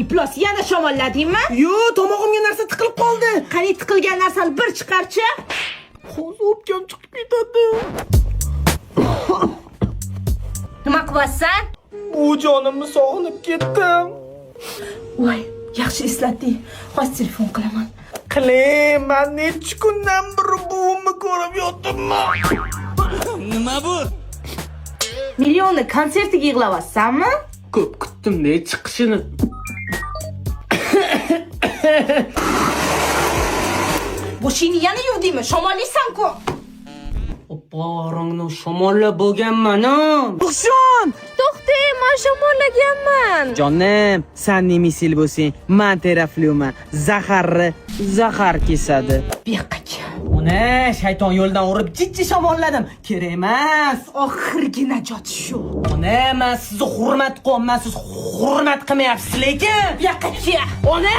Iflos, yana shamolladingmi? Yo'q, tomog'imga narsa tiqilib qoldi. Qani tiqilgan narsani bir chiqarchi. Hozir o'pkam chiqib ketadi. Nima qilyapsan? Bu jonimni sog'inib ketdim. Voy, yaxshi eslatding. Hozir telefon qilaman. Qiling, men necha kundan beri buvimni ko'rib yotibman. Nima bu? Millionni konsertiga yig'layapsanmi? Ko'p kutdim-da chiqishini. Boshingni yana yuvdingmi? Shamollaysan-ku. Oporongni shamollab bo'lganman-a. Ruxshon! To'xtang, men shamollaganman. Jonim, sen nemisil bo'lsang, men teraflyuman. Zahar kesadi. Bu yoqqa kel. Uni shayton yo'ldan urib jijji shamolladim. Kerak emas. Oxirgi najot shu. Uni men sizni hurmat qilyapman, siz hurmat qilmayapsiz lekin. Bu yoqqa kel. Ona!